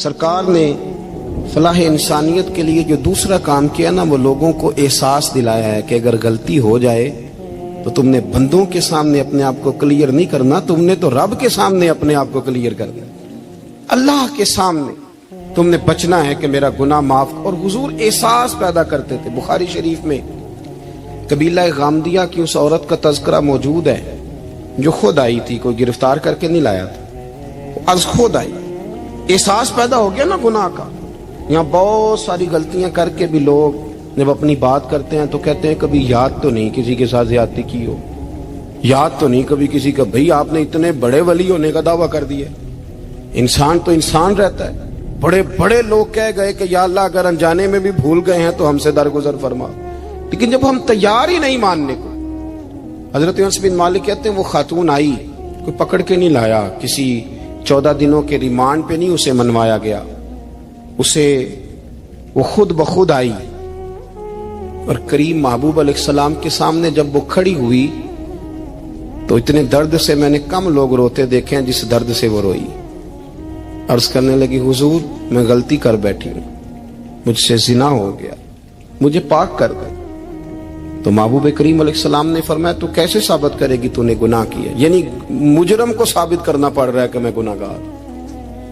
سرکار نے فلاح انسانیت کے لیے جو دوسرا کام کیا نا، وہ لوگوں کو احساس دلایا ہے کہ اگر غلطی ہو جائے تو تم نے بندوں کے سامنے اپنے آپ کو کلیئر نہیں کرنا، تم نے تو رب کے سامنے اپنے آپ کو کلیئر کرنا، اللہ کے سامنے تم نے بچنا ہے کہ میرا گناہ معاف۔ اور حضور احساس پیدا کرتے تھے۔ بخاری شریف میں قبیلہ غامدیہ کی اس عورت کا تذکرہ موجود ہے جو خود آئی تھی، کوئی گرفتار کر کے نہیں لایا تھا، از خود آئی۔ احساس پیدا ہو گیا نا گناہ کا۔ یہاں بہت ساری غلطیاں کر کے بھی لوگ جب اپنی بات کرتے ہیں تو کہتے ہیں کبھی یاد تو نہیں کسی کے ساتھ زیادتی کی ہو، یاد تو نہیں کبھی کسی کا، بھئی آپ نے اتنے بڑے ولی ہونے کا دعویٰ کر دیا۔ انسان تو انسان رہتا ہے۔ بڑے بڑے لوگ کہہ گئے کہ یا اللہ اگر انجانے میں بھی بھول گئے ہیں تو ہم سے درگزر فرما، لیکن جب ہم تیار ہی نہیں ماننے کو۔ حضرت انس بن مالک کہتے ہیں وہ خاتون آئی، کوئی پکڑ کے نہیں لایا، کسی 14 دنوں کے ریمانڈ پہ نہیں اسے منوایا گیا، اسے وہ خود بخود آئی، اور کریم محبوب علیہ السلام کے سامنے جب وہ کھڑی ہوئی تو اتنے درد سے میں نے کم لوگ روتے دیکھے ہیں جس درد سے وہ روئی۔ عرض کرنے لگی حضور میں غلطی کر بیٹھی ہوں، مجھ سے زنا ہو گیا، مجھے پاک کر دے۔ تو محبوب کریم علیہ السلام نے فرمایا تو کیسے ثابت کرے گی تو نے گناہ کیا؟ یعنی مجرم کو ثابت کرنا پڑ رہا ہے کہ میں گناہ گار۔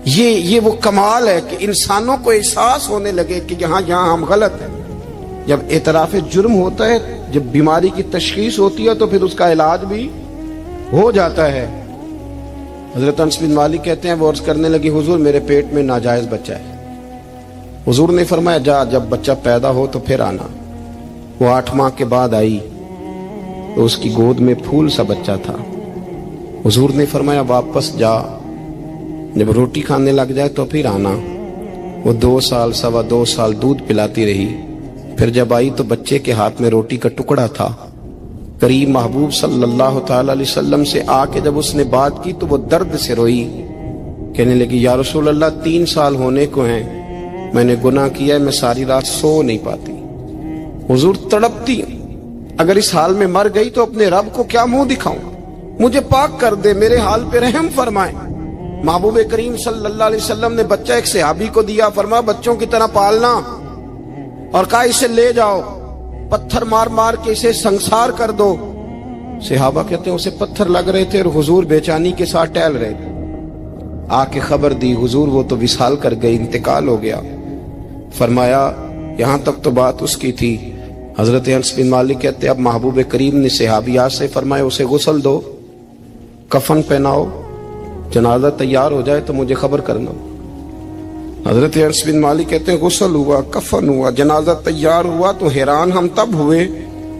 یہ وہ کمال ہے کہ انسانوں کو احساس ہونے لگے کہ یہاں ہم غلط ہیں۔ جب اعتراف جرم ہوتا ہے، جب بیماری کی تشخیص ہوتی ہے تو پھر اس کا علاج بھی ہو جاتا ہے۔ حضرت انس بن مالک کہتے ہیں وہ عرض کرنے لگی حضور میرے پیٹ میں ناجائز بچہ ہے۔ حضور نے فرمایا جا جب بچہ پیدا ہو تو پھر آنا۔ وہ 8 ماہ کے بعد آئی تو اس کی گود میں پھول سا بچہ تھا۔ حضور نے فرمایا واپس جا، جب روٹی کھانے لگ جائے تو پھر آنا۔ وہ 2 سال 2.25 سال دودھ پلاتی رہی، پھر جب آئی تو بچے کے ہاتھ میں روٹی کا ٹکڑا تھا۔ کریم محبوب صلی اللہ تعالی علیہ وسلم سے آ کے جب اس نے بات کی تو وہ درد سے روئی، کہنے لگی یا رسول اللہ 3 سال ہونے کو ہیں، میں نے گناہ کیا ہے، میں ساری رات سو نہیں پاتی۔ حضور تڑپتی، اگر اس حال میں مر گئی تو اپنے رب کو کیا منہ دکھاؤں، مجھے پاک کر دے، میرے حال پہ رحم فرمائے۔ محبوب کریم صلی اللہ علیہ وسلم نے بچہ ایک صحابی کو دیا، فرمایا بچوں کی طرح پالنا، اور کہا اسے لے جاؤ، پتھر مار مار کے اسے سنسار کر دو۔ صحابہ کہتے ہیں اسے پتھر لگ رہے تھے اور حضور بے چینی کے ساتھ ٹہل رہے تھے۔ آ کے خبر دی حضور وہ تو وصال کر گئی، انتقال ہو گیا۔ فرمایا یہاں تک تو بات اس کی تھی۔ حضرت انس بن مالک کہتے اب محبوب کریم نے صحابیات سے فرمایا اسے غسل دو، کفن پہناؤ، جنازہ تیار ہو جائے تو مجھے خبر کرنا۔ حضرت انس بن مالک کہتے ہیں غسل ہوا، کفن ہوا، جنازہ تیار ہوا تو حیران ہم تب ہوئے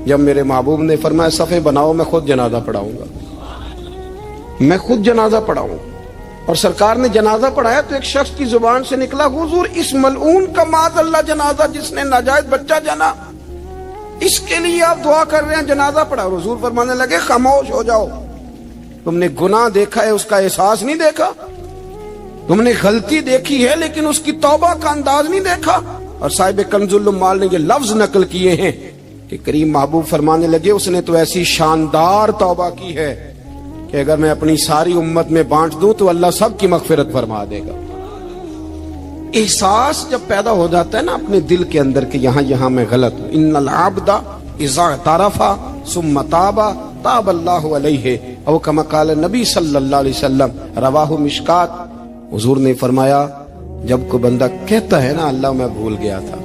جب میرے محبوب نے فرمایا صفے بناؤ، میں خود جنازہ پڑھاؤں گا، میں خود جنازہ پڑھاؤں گا۔ اور سرکار نے جنازہ پڑھایا تو ایک شخص کی زبان سے نکلا حضور اس ملعون کا معاذ اللہ جنازہ جس نے ناجائز بچہ جنا، اس کے لیے آپ دعا کر رہے ہیں، جنازہ پڑھا۔ حضور فرمانے لگے خاموش ہو جاؤ، تم نے گناہ دیکھا ہے اس کا احساس نہیں دیکھا، تم نے غلطی دیکھی ہے لیکن اس کی توبہ کا انداز نہیں دیکھا۔ اور صاحب کنز العمال نے یہ لفظ نقل کیے ہیں کہ کریم محبوب فرمانے لگے اس نے تو ایسی شاندار توبہ کی ہے کہ اگر میں اپنی ساری امت میں بانٹ دوں تو اللہ سب کی مغفرت فرما دے گا۔ احساس جب پیدا ہو جاتا ہے نا اپنے دل کے اندر کہ یہاں میں غلط ہوں، ان العبد اذا اعترف ثم تاب تاب اللہ علیہ او کما قال نبی صلی اللہ علیہ وسلم، رواہ مشکات۔ حضور نے فرمایا جب کوئی بندہ کہتا ہے نا اللہ میں بھول گیا تھا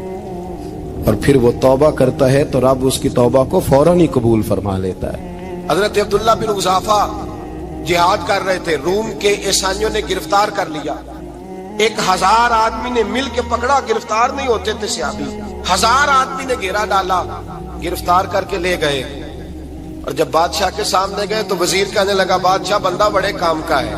اور پھر وہ توبہ کرتا ہے تو رب اس کی توبہ کو فوراً ہی قبول فرما لیتا ہے۔ حضرت عبداللہ بن حذافہ جہاد کر رہے تھے، روم کے عیسائیوں نے گرفتار کر لیا، 1000 آدمی نے مل کے پکڑا، گرفتار نہیں ہوتے تھے صحابی، 1000 آدمی نے گھیرا ڈالا، گرفتار کر کے لے گئے۔ اور جب بادشاہ کے سامنے گئے تو وزیر کہنے لگا بادشاہ بندہ بڑے کام کا ہے،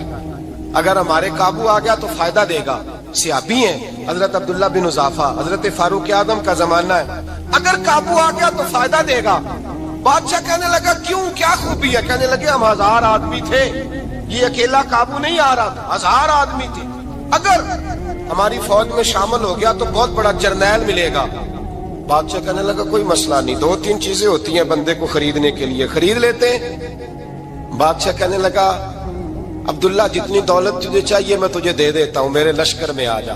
اگر ہمارے قابو آ گیا تو فائدہ دے گا۔ صحابی ہیں حضرت عبداللہ بن حذافہ، حضرت فاروق اعظم کا زمانہ ہے، اگر قابو آ گیا تو فائدہ دے گا۔ بادشاہ کہنے لگا کیوں، کیا خوبی ہے؟ کہنے لگے ہم 1000 آدمی تھے، یہ اکیلا قابو نہیں آ رہا تھا، 1000 آدمی تھے، اگر ہماری فوج میں شامل ہو گیا تو بہت بڑا جرنیل ملے گا۔ بادشاہ کہنے لگا کوئی مسئلہ نہیں، 2-3 چیزیں ہوتی ہیں بندے کو خریدنے کے لیے، خرید لیتے ہیں۔ بادشاہ کہنے لگا عبداللہ جتنی دولت تجھے چاہیے میں تجھے دے دیتا ہوں، میرے لشکر میں آ جا۔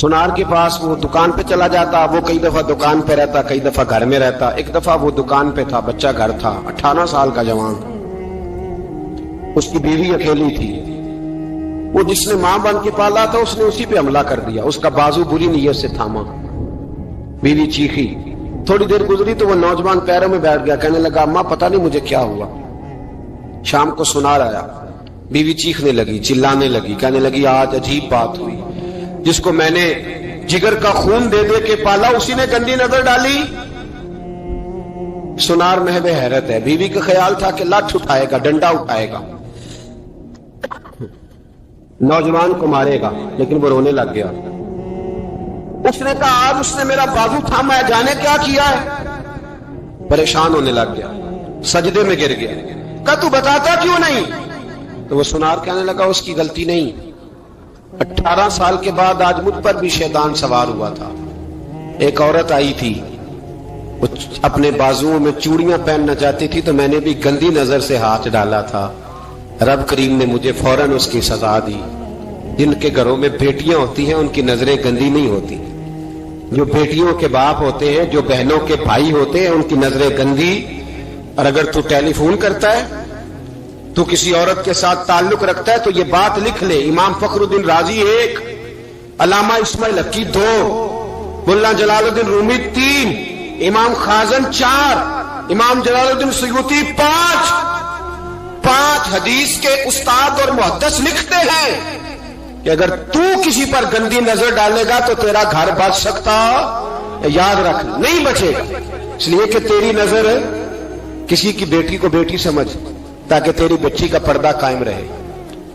سنار کے پاس وہ دکان پہ چلا جاتا، وہ کئی دفعہ دکان پہ رہتا، کئی دفعہ گھر میں رہتا. ایک دفعہ وہ دکان پہ تھا، بچہ گھر تھا، 18 سال کا جوان. اس کی بیوی اکیلی تھی. وہ جس نے ماں بن کے پالا تھا اس نے اسی پہ حملہ کر دیا، اس کا بازو بری نیت سے تھاما. بیوی چیخی. تھوڑی دیر گزری تو وہ نوجوان پیروں میں بیٹھ گیا، کہنے لگا اماں پتہ نہیں مجھے کیا ہوا. شام کو سنار آیا، بیوی چیخنے لگی، چلانے لگی، کہنے لگی آج عجیب بات ہوئی، جس کو میں نے جگر کا خون دے دے کے پالا اسی نے گندی نظر ڈالی. سنار محب حیرت ہے. بیوی کا خیال تھا کہ لاٹھ اٹھائے گا، ڈنڈا اٹھائے گا، نوجوان کو مارے گا، لیکن وہ رونے لگ گیا. اس نے کہا آج اس نے میرا بازو تھاما ہے، جانے کیا کیا ہے. پریشان ہونے لگ گیا، سجدے میں گر گیا. کہا تو بتاتا کیوں نہیں؟ تو وہ سنار کہنے لگا اس کی غلطی نہیں، 18 سال کے بعد آج مجھ پر بھی شیطان سوار ہوا تھا. ایک عورت آئی تھی، وہ اپنے بازوؤں میں چوڑیاں پہننا چاہتی تھی تو میں نے بھی گندی نظر سے ہاتھ ڈالا تھا. رب کریم نے مجھے فوراً اس کی سزا دی. جن کے گھروں میں بیٹیاں ہوتی ہیں ان کی نظریں گندی نہیں ہوتی. جو بیٹیوں کے باپ ہوتے ہیں، جو بہنوں کے بھائی ہوتے ہیں، ان کی نظریں گندی. اور اگر تو ٹیلی فون کرتا ہے، تو کسی عورت کے ساتھ تعلق رکھتا ہے، تو یہ بات لکھ لے، امام فخر الدین رازی 1، علامہ اسماعیل حقی 2، ملا جلال الدین رومی 3، امام خازن 4، امام جلال الدین سیوطی 5 حدیث کے استاد اور محدث لکھتے ہیں کہ اگر تو کسی پر گندی نظر ڈالے گا تو تیرا گھر بچ سکتا، یاد رکھ نہیں بچے گا. اس لیے کہ تیری نظر کسی کی بیٹی کو بیٹی سمجھ تاکہ تیری بچی کا پردہ قائم رہے.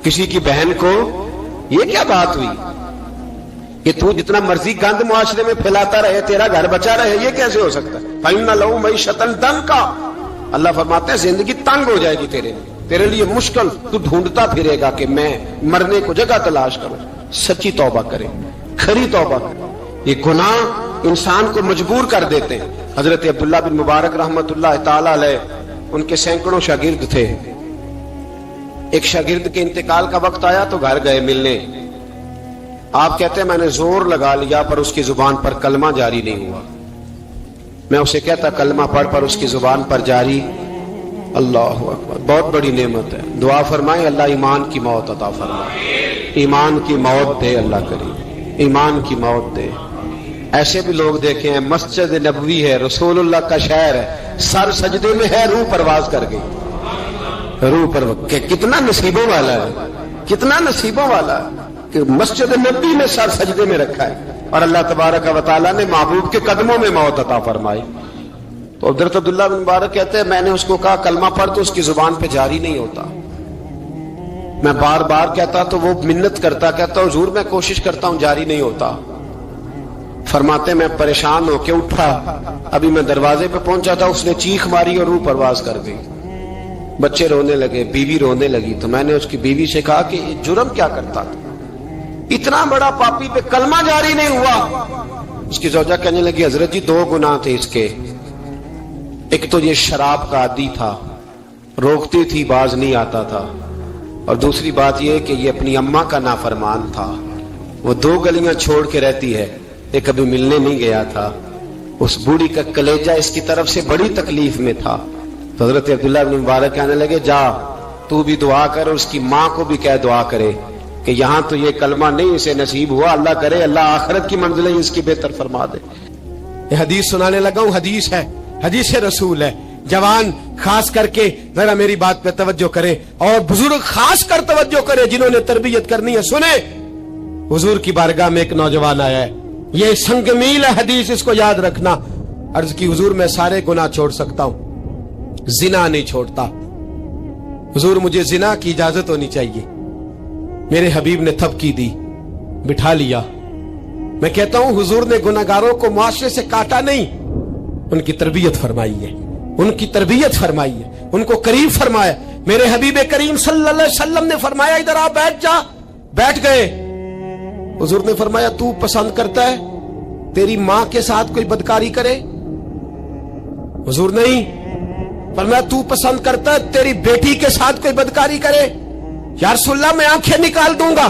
کسی کی بہن کو یہ کیا بات ہوئی کہ تو جتنا مرضی گند معاشرے میں پھیلاتا رہے تیرا گھر بچا رہے، یہ کیسے ہو سکتا ہے؟ فَإِنَّ لَهُ مَعِيشَةً ضَنْكَ. اللہ فرماتے ہیں زندگی تنگ ہو جائے گی تیرے لیے مشکل. تو ڈھونڈتا پھرے گا کہ میں مرنے کو جگہ تلاش کروں. سچی توبہ کرے، کھری توبہ کرے. یہ گناہ انسان کو مجبور کر دیتے ہیں. حضرت عبداللہ بن مبارک رحمت اللہ تعالی علیہ، ان کے سینکڑوں شاگرد تھے. ایک شاگرد کے انتقال کا وقت آیا تو گھر گئے ملنے. آپ کہتے ہیں میں نے زور لگا لیا پر اس کی زبان پر کلمہ جاری نہیں ہوا. میں اسے کہتا کلمہ پڑھ پر اس کی زبان پر جاری. اللہ اکبر، بہت بڑی نعمت ہے. دعا فرمائیں اللہ ایمان کی موت عطا فرمائے، ایمان کی موت دے اللہ کریم، ایمان کی موت دے. ایسے بھی لوگ دیکھے ہیں، مسجد نبوی ہے، رسول اللہ کا شہر ہے، سر سجدے میں ہے، روح پرواز کر گئی. روح پر کتنا نصیبوں والا ہے، کتنا نصیبوں والا ہے کہ مسجد نبی میں سر سجدے میں رکھا ہے اور اللہ تبارک و تعالیٰ نے محبوب کے قدموں میں موت عطا فرمائی. تو حضرت عبداللہ بن مبارک کہتے ہیں میں نے اس کو کہا کلمہ پڑھ تو اس کی زبان پہ جاری نہیں ہوتا. میں بار بار کہتا تو وہ منت کرتا، کہتا حضور میں کوشش کرتا ہوں جاری نہیں ہوتا. فرماتے میں پریشان ہو کے اٹھا، ابھی میں دروازے پہ پہنچا تھا اس نے چیخ ماری اور روح پرواز کر گئی. بچے رونے لگے، بیوی رونے لگی. تو میں نے اس کی بیوی سے کہا کہ جرم کیا کرتا تھا، اتنا بڑا پاپی پہ کلمہ جاری نہیں ہوا. اس کی زوجہ کہنے لگی حضرت جی 2 گناہ تھے اس کے. ایک تو یہ شراب کا عادی تھا، روکتی تھی باز نہیں آتا تھا، اور دوسری بات یہ کہ یہ اپنی اماں کا نافرمان تھا. وہ 2 گلیاں چھوڑ کے رہتی ہے، یہ کبھی ملنے نہیں گیا تھا. اس بوڑھی کا کلیجہ اس کی طرف سے بڑی تکلیف میں تھا. تو حضرت عبداللہ بن مبارک کہنے لگے جا تو بھی دعا کر، اور اس کی ماں کو بھی کہہ دعا کرے کہ یہاں تو یہ کلمہ نہیں اسے نصیب ہوا، اللہ کرے اللہ آخرت کی منزلیں اس کی بہتر فرما دے. یہ حدیث سنانے لگا ہوں، حدیث ہے، حدیث رسول ہے. جوان خاص کر کے ذرا میری بات پہ توجہ کرے، اور بزرگ خاص کر توجہ کرے جنہوں نے تربیت کرنی ہے. سنیں، حضور کی بارگاہ میں ایک نوجوان آیا ہے، یہ سنگ میل ہے حدیث، اس کو یاد رکھنا. عرض کی حضور میں سارے گناہ چھوڑ سکتا ہوں، زنا نہیں چھوڑتا. حضور مجھے زنا کی اجازت ہونی چاہیے. میرے حبیب نے تھپکی دی، بٹھا لیا. میں کہتا ہوں حضور نے گناہگاروں کو معاشرے سے کاٹا نہیں، ان کی تربیت فرمائی ہے، ان کی تربیت فرمائی ہے، ان کو قریب فرمایا. میرے حبیب کریم صلی اللہ علیہ وسلم نے فرمایا ادھر آ بیٹھ جا، بیٹھ گئے. حضور نے فرمایا تو پسند کرتا ہے تیری ماں کے ساتھ کوئی بدکاری کرے؟ حضور نہیں. فرمایا تو پسند کرتا ہے تیری بیٹی کے ساتھ کوئی بدکاری کرے؟ یا رسول اللہ میں آنکھیں نکال دوں گا.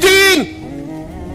3,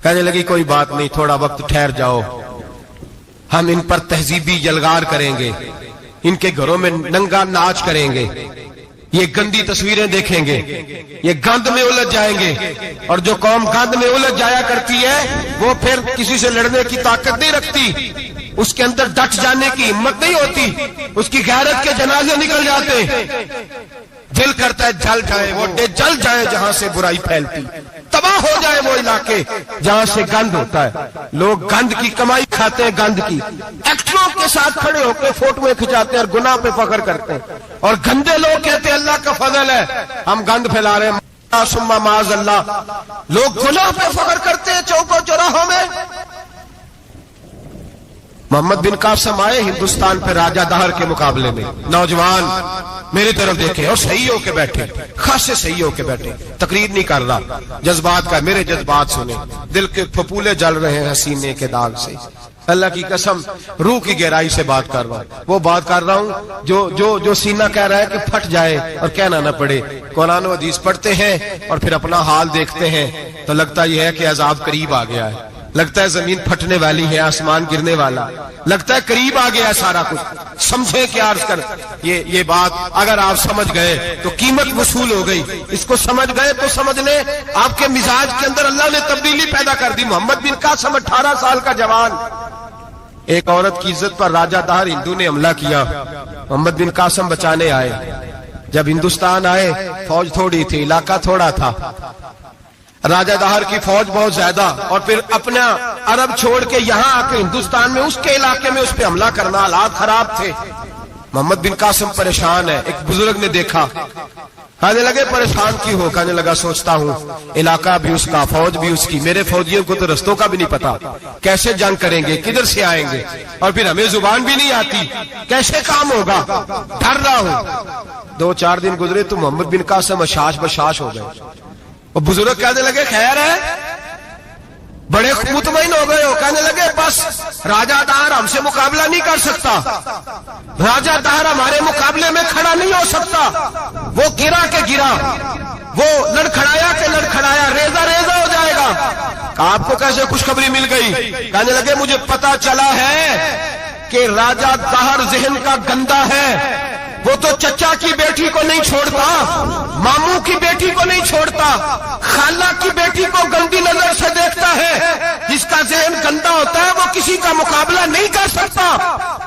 کہنے لگی کوئی بات نہیں، تھوڑا وقت ٹھہر جاؤ، ہم ان پر تہذیبی یلغار کریں گے، ان کے گھروں میں ننگا ناچ کریں گے، یہ گندی تصویریں دیکھیں گے، یہ گند میں الجھ جائیں گے۔ اور جو قوم گند میں الجھ جایا کرتی ہے وہ پھر کسی سے لڑنے کی طاقت نہیں رکھتی، اس کے اندر ڈٹ جانے کی ہمت نہیں ہوتی، اس کی غیرت کے جنازے نکل جاتے، دل کرتا ہے جل جائے وہ جل جائے جہاں سے برائی پھیلتی، تباہ ہو جائے وہ علاقے جہاں سے گند ہوتا ہے۔ لوگ گند کی کمائی کھاتے ہیں، گند کی ایکٹروں کے ساتھ کھڑے ہو کے فوٹویں کھچاتے ہیں اور گناہ پہ فخر کرتے ہیں، اور گندے لوگ کہتے ہیں اللہ کا فضل ہے ہم گند پھیلا رہے ہیں، ثم معاذ اللہ۔ لوگ گناہ پہ فخر کرتے ہیں چوکوں چوراہوں میں۔ محمد بن قاسم آئے ہندوستان پہ راجہ دہر کے مقابلے میں، نوجوان میری طرف دیکھے اور صحیح ہو کے بیٹھے، خاصے صحیح ہو کے بیٹھے، تقریر نہیں کر رہا، جذبات کا، میرے جذبات سنیں، دل کے پھپولے جل رہے ہیں سینے کے داغ سے، اللہ کی قسم روح کی گہرائی سے بات کر رہا ہوں، وہ بات کر رہا ہوں جو سینہ کہہ رہا ہے کہ پھٹ جائے اور کہنا نہ پڑے۔ قرآن و حدیث پڑھتے ہیں اور پھر اپنا حال دیکھتے ہیں تو لگتا یہ ہے کہ عذاب قریب آ گیا ہے، لگتا ہے زمین پھٹنے والی ہے، آسمان گرنے والا، لگتا ہے قریب آ گیا سارا کچھ۔ سمجھے کیا عرض کر، یہ بات اگر آپ سمجھ گئے تو قیمت وصول ہو گئی، اس کو سمجھ گئے تو سمجھ لیں آپ کے مزاج کے اندر اللہ نے تبدیلی پیدا کر دی۔ محمد بن قاسم 18 سال کا جوان، ایک عورت کی عزت پر راجہ دہر ہندو نے حملہ کیا، محمد بن قاسم بچانے آئے۔ جب ہندوستان آئے فوج تھوڑی تھی، علاقہ تھوڑا تھا، راجہ دہر کی فوج بہت زیادہ، اور پھر اپنا عرب چھوڑ کے یہاں آ کے ہندوستان میں اس کے علاقے میں اس پہ حملہ کرنا، حالات خراب تھے۔ محمد بن قاسم پریشان ہے، ایک بزرگ نے دیکھا، کہنے لگے پریشان کی ہو؟ کہنے لگا سوچتا ہوں علاقہ بھی اس کا، فوج بھی اس کی، میرے فوجیوں کو تو رستوں کا بھی نہیں پتا، کیسے جنگ کریں گے، کدھر سے آئیں گے، اور پھر ہمیں زبان بھی نہیں آتی، کیسے کام ہوگا، ڈر رہا ہوں۔ 2-4 دن گزرے تو محمد بن قاسم اشاش بشاش ہو گئے۔ وہ بزرگ کہنے لگے خیر ہے، بڑے مطمئن ہو گئے ہو؟ کہنے لگے بس راجہ دہر ہم سے مقابلہ نہیں کر سکتا، راجہ دہر ہمارے مقابلے میں کھڑا نہیں ہو سکتا، وہ گرا کے گرا، وہ لڑکھڑایا کے لڑکھڑایا، ریزہ ریزہ ہو جائے گا۔ آپ کو کیسے خوشخبری مل گئی؟ کہنے لگے مجھے پتا چلا ہے کہ راجہ دہر ذہن کا گندا ہے، وہ تو چچا کی بیٹی کو نہیں چھوڑتا، ماموں کی بیٹی کو نہیں چھوڑتا، خالہ کی بیٹی کو گندی نظر سے دیکھتا ہے۔ جس کا ذہن گندا ہوتا ہے وہ کسی کا مقابلہ نہیں کر سکتا،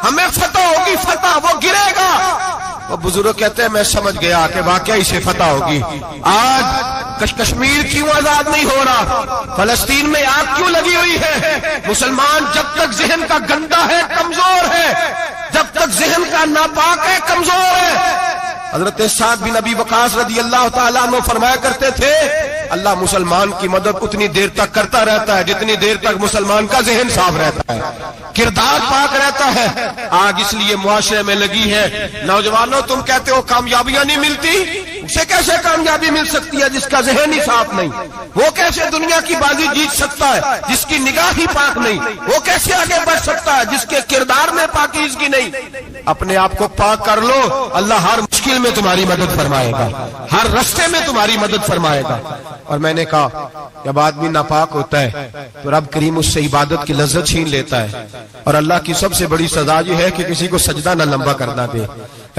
ہمیں فتح ہوگی، فتح، وہ گرے گا۔ وہ بزرگ کہتے ہیں میں سمجھ گیا کہ واقعی سے فتح ہوگی۔ آج کشمیر کیوں آزاد نہیں ہو رہا، فلسطین میں آگ کیوں لگی ہوئی ہے؟ مسلمان جب تک ذہن کا گندا ہے کمزور ہے، جب تک ذہن کا ناپاک ہے کمزور ہے۔ حضرت سعد بن ابی وقاص رضی اللہ تعالیٰ عنہ فرمایا کرتے تھے اللہ مسلمان کی مدد اتنی دیر تک کرتا رہتا ہے جتنی دیر تک مسلمان کا ذہن صاف رہتا ہے، کردار پاک رہتا ہے۔ آگ اس لیے معاشرے میں لگی ہے، نوجوانوں تم کہتے ہو کامیابیاں نہیں ملتی، اسے کیسے کامیابی مل سکتی ہے جس کا ذہن ہی صاف نہیں؟ وہ کیسے دنیا کی بازی جیت سکتا ہے جس کی نگاہ ہی پاک نہیں؟ وہ کیسے آگے بڑھ سکتا ہے جس کے کردار میں پاکیزگی نہیں؟ اپنے آپ کو پاک کر لو، اللہ ہر مشکل میں تمہاری مدد فرمائے گا، ہر رستے میں تمہاری مدد فرمائے گا۔ اور میں نے کہا جب آدمی ناپاک ہوتا ہے تو رب کریم اس سے عبادت کی لذت چھین لیتا ہے، اور اللہ کی سب سے بڑی سزا یہ ہے کہ کسی کو سجدہ نہ لمبا کرنا دے۔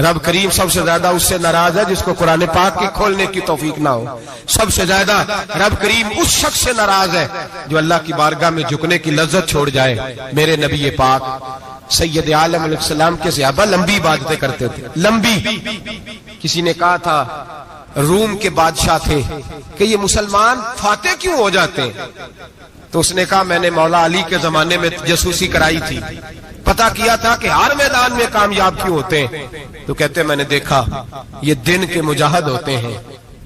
رب کریم سب سے زیادہ اس سے ناراض ہے جس کو قرآن پاک کے کھولنے کی توفیق نہ ہو، سب سے زیادہ رب کریم اس شخص سے ناراض ہے جو اللہ کی بارگاہ میں جھکنے کی لذت چھوڑ جائے۔ میرے نبی پاک سید عالم علیہ السلام کے صحابہ لمبی عبادتیں کرتے تھے، لمبی۔ کسی نے کہا تھا روم کے بادشاہ تھے کہ یہ مسلمان فاتح کیوں ہو جاتے ہیں؟ تو اس نے کہا میں نے مولا علی کے زمانے میں جاسوسی کرائی تھی، پتا کیا تھا کہ ہر میدان میں کامیاب کیوں ہوتے ہیں۔ تو کہتے میں نے دیکھا یہ دن کے مجاہد ہوتے ہیں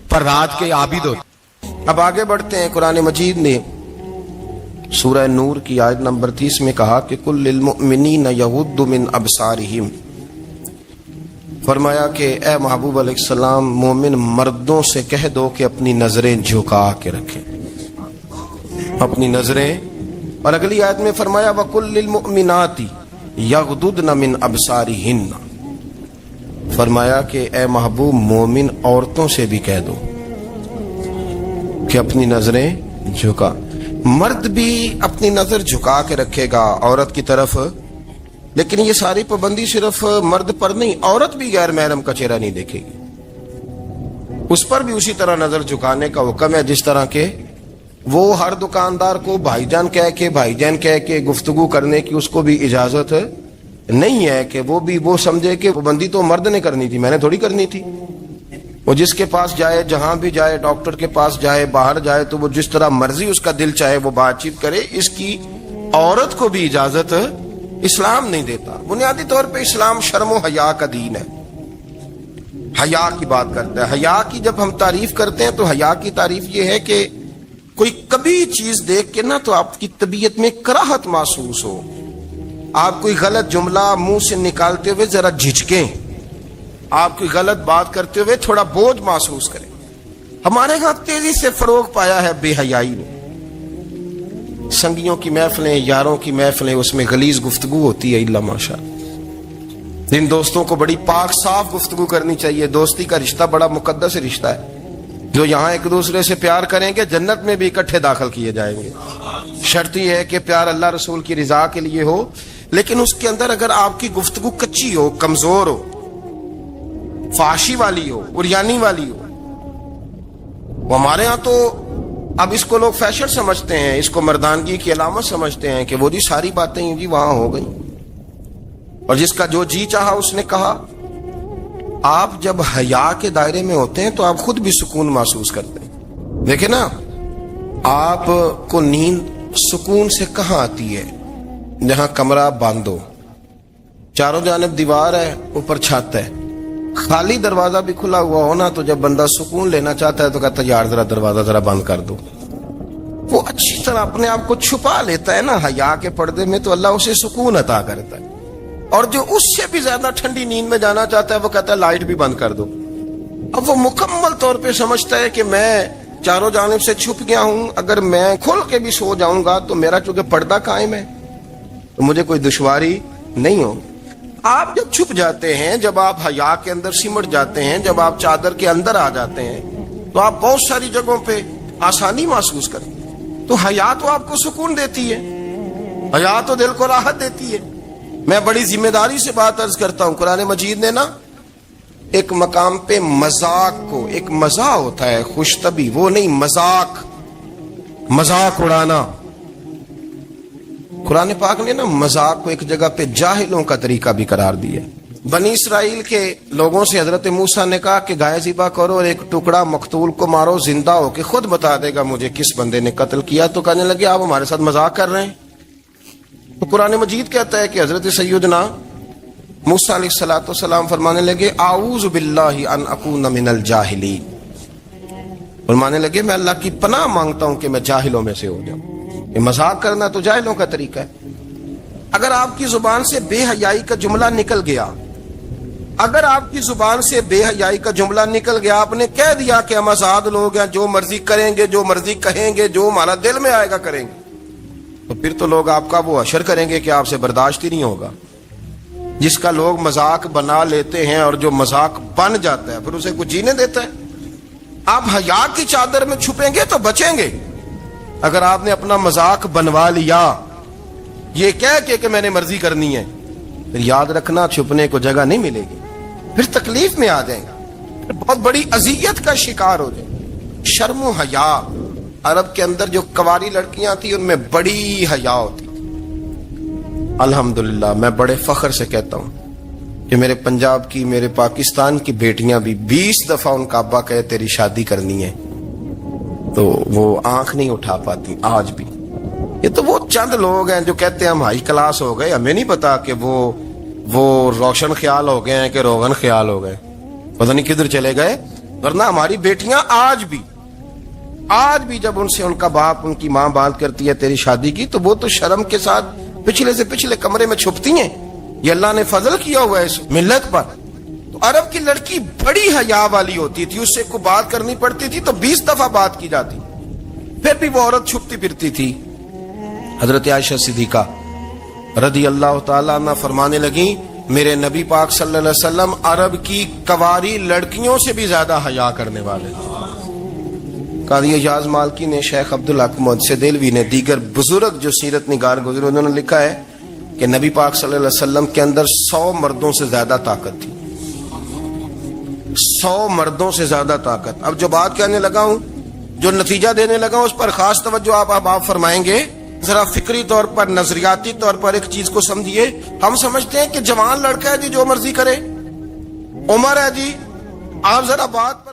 پر رات کے عابد ہوتے ہیں۔ اب آگے بڑھتے ہیں، قرآن مجید نے سورہ نور کی آیت نمبر 30 میں کہا کہ کل للمؤمنین یغضوا من ابصارہم، فرمایا کہ اے محبوب علیہ السلام مومن مردوں سے کہہ دو کہ اپنی نظریں جھکا کے رکھیں، اپنی نظریں۔ اور اگلی آیت میں فرمایا وَقُلْ لِلْمُؤْمِنَاتِ يَغْضُضْنَ مِنْ أَبْصَارِهِنَّ، فرمایا کہ اے محبوب مومن عورتوں سے بھی کہہ دو کہ اپنی نظریں جھکا۔ مرد بھی اپنی نظر جھکا کے رکھے گا عورت کی طرف، لیکن یہ ساری پابندی صرف مرد پر نہیں، عورت بھی غیر محرم کا چہرہ نہیں دیکھے گی، اس پر بھی اسی طرح نظر جھکانے کا حکم ہے، جس طرح کہ وہ ہر دکاندار کو بھائی جان کہہ کے گفتگو کرنے کی اس کو بھی اجازت نہیں ہے کہ وہ بھی وہ سمجھے کہ پابندی تو مرد نے کرنی تھی، میں نے تھوڑی کرنی تھی۔ وہ جس کے پاس جائے، جہاں بھی جائے، ڈاکٹر کے پاس جائے، باہر جائے، تو وہ جس طرح مرضی اس کا دل چاہے وہ بات چیت کرے، اس کی عورت کو بھی اجازت اسلام نہیں دیتا۔ بنیادی طور پہ اسلام شرم و حیا کا دین ہے، حیا کی بات کرتا ہے۔ حیا کی جب ہم تعریف کرتے ہیں تو حیا کی تعریف یہ ہے کہ کوئی کبھی چیز دیکھ کے نہ تو آپ کی طبیعت میں کراہت محسوس ہو، آپ کوئی غلط جملہ منہ سے نکالتے ہوئے ذرا جھجکیں، آپ کوئی غلط بات کرتے ہوئے تھوڑا بوجھ محسوس کریں۔ ہمارے ہاں تیزی سے فروغ پایا ہے بے حیائی نے، سنگیوں کی محفلیں، یاروں کی محفلیں، اس میں غلیظ گفتگو ہوتی ہے، الا ماشاء اللہ۔ جن دوستوں کو بڑی پاک صاف گفتگو کرنی چاہیے، دوستی کا رشتہ بڑا مقدس رشتہ ہے، جو یہاں ایک دوسرے سے پیار کریں گے جنت میں بھی اکٹھے داخل کیے جائیں گے۔ شرط یہ ہے کہ پیار اللہ رسول کی رضا کے لیے ہو، لیکن اس کے اندر اگر آپ کی گفتگو کچی ہو، کمزور ہو، فحاشی والی ہو، عریانی والی ہو، وہ ہمارے ہاں تو اب اس کو لوگ فیشن سمجھتے ہیں، اس کو مردانگی کی علامت سمجھتے ہیں کہ وہ جی ساری باتیں جی وہاں ہو گئی، اور جس کا جو جی چاہا اس نے کہا۔ آپ جب حیا کے دائرے میں ہوتے ہیں تو آپ خود بھی سکون محسوس کرتے ہیں۔ دیکھیں نا، آپ کو نیند سکون سے کہاں آتی ہے؟ جہاں کمرہ بند ہو، چاروں جانب دیوار ہے، اوپر چھت ہے، خالی دروازہ بھی کھلا ہوا ہو نا، تو جب بندہ سکون لینا چاہتا ہے تو کہتا ہے یار ذرا دروازہ ذرا بند کر دو۔ وہ اچھی طرح اپنے آپ کو چھپا لیتا ہے نا حیا کے پردے میں، تو اللہ اسے سکون عطا کرتا ہے۔ اور جو اس سے بھی زیادہ ٹھنڈی نیند میں جانا چاہتا ہے وہ کہتا ہے لائٹ بھی بند کر دو۔ اب وہ مکمل طور پہ سمجھتا ہے کہ میں چاروں جانب سے چھپ گیا ہوں، اگر میں کھل کے بھی سو جاؤں گا تو میرا چونکہ پردہ قائم ہے تو مجھے کوئی دشواری نہیں ہو۔ آپ جب چھپ جاتے ہیں، جب آپ حیا کے اندر سمٹ جاتے ہیں، جب آپ چادر کے اندر آ جاتے ہیں تو آپ بہت ساری جگہوں پہ آسانی محسوس کرتے ہیں۔ تو حیا تو آپ کو سکون دیتی ہے، حیا تو دل کو راحت دیتی ہے۔ میں بڑی ذمہ داری سے بات عرض کرتا ہوں، قرآن مجید نے نا ایک مقام پہ مذاق کو، ایک مزاح ہوتا ہے خوش طبی، وہ نہیں، مذاق اڑانا، قرآن پاک نے نا مذاق کو ایک جگہ پہ جاہلوں کا طریقہ بھی قرار دیا۔ بنی اسرائیل کے لوگوں سے حضرت موسیٰ نے کہا کہ گائے ذبح کرو اور ایک ٹکڑا مقتول کو مارو، زندہ ہو کے خود بتا دے گا مجھے کس بندے نے قتل کیا۔ تو کہنے لگے آپ ہمارے ساتھ مذاق کر رہے ہیں۔ تو قرآن مجید کہتا ہے کہ حضرت سیدنا موسیٰ علیہ السلام فرمانے لگے اعوذ باللہ ان اکون من الجاہلین، فرمانے لگے میں اللہ کی پناہ مانگتا ہوں کہ میں جاہلوں میں سے ہو جاؤں۔ یہ مذاق کرنا تو جاہلوں کا طریقہ ہے۔ اگر آپ کی زبان سے بے حیائی کا جملہ نکل گیا، اگر آپ کی زبان سے بے حیائی کا جملہ نکل گیا، آپ نے کہہ دیا کہ ہم آزاد لوگ ہیں، جو مرضی کریں گے، جو مرضی کہیں گے، جو ہمارا دل میں آئے گا کریں گے، تو پھر تو لوگ آپ کا وہ حشر کریں گے کہ آپ سے برداشت ہی نہیں ہوگا۔ جس کا لوگ مذاق بنا لیتے ہیں اور جو مذاق بن جاتا ہے پھر اسے کچھ جینے دیتا ہے۔ آپ حیا کی چادر میں چھپیں گے تو بچیں گے۔ اگر آپ نے اپنا مذاق بنوا لیا یہ کہہ کے کہ میں نے مرضی کرنی ہے، پھر یاد رکھنا چھپنے کو جگہ نہیں ملے گی، پھر تکلیف میں آ جائیں گا، پھر بہت بڑی اذیت کا شکار ہو جائیں۔ شرم و حیا، عرب کے اندر جو کواری لڑکیاں تھیں ان میں بڑی حیا ہوتی تھی۔ الحمدللہ میں بڑے فخر سے کہتا ہوں کہ میرے پنجاب کی، میرے پاکستان کی بیٹیاں بھی 20 دفعہ ان کا ابا کہے تیری شادی کرنی ہے تو وہ آنکھ نہیں اٹھا پاتی آج بھی۔ یہ تو وہ چند لوگ ہیں جو کہتے ہیں ہم ہائی کلاس ہو گئے، ہمیں نہیں پتا کہ وہ روشن خیال ہو گئے ہیں کہ روغن خیال ہو گئے، پتہ نہیں کدھر چلے گئے۔ ورنہ ہماری بیٹیاں آج بھی جب ان سے ان کا باپ، ان کی ماں بات کرتی ہے تیری شادی کی، تو وہ تو شرم کے ساتھ پچھلے سے پچھلے کمرے میں چھپتی ہیں۔ یہ اللہ نے فضل کیا ہوا ہے اس ملت پر۔ تو عرب کی لڑکی بڑی حیا والی ہوتی تھی، اس سے کوئی بات کرنی پڑتی تھی تو 20 دفعہ بات کی جاتی، پھر بھی وہ عورت چھپتی پھرتی تھی۔ حضرت عائشہ صدیقہ رضی اللہ تعالیٰ عنہ فرمانے لگیں میرے نبی پاک صلی اللہ علیہ وسلم عرب کی کواری لڑکیوں سے بھی زیادہ حیا کرنے والے، قاضی اعجاز مالکی نے، شیخ عبدالحق محدث دہلوی نے، دیگر بزرگ جو سیرت نگار گزرے، انہوں نے لکھا ہے کہ نبی پاک صلی اللہ علیہ وسلم کے اندر 100 مردوں سے زیادہ طاقت تھی، 100 مردوں سے زیادہ طاقت۔ اب جو بات کہنے لگا ہوں، جو نتیجہ دینے لگا ہوں، اس پر خاص توجہ آپ فرمائیں گے۔ ذرا فکری طور پر، نظریاتی طور پر ایک چیز کو سمجھیے۔ ہم سمجھتے ہیں کہ جوان لڑکا ہے جی، جو مرضی کرے، عمر ہے جی، آپ ذرا بات پر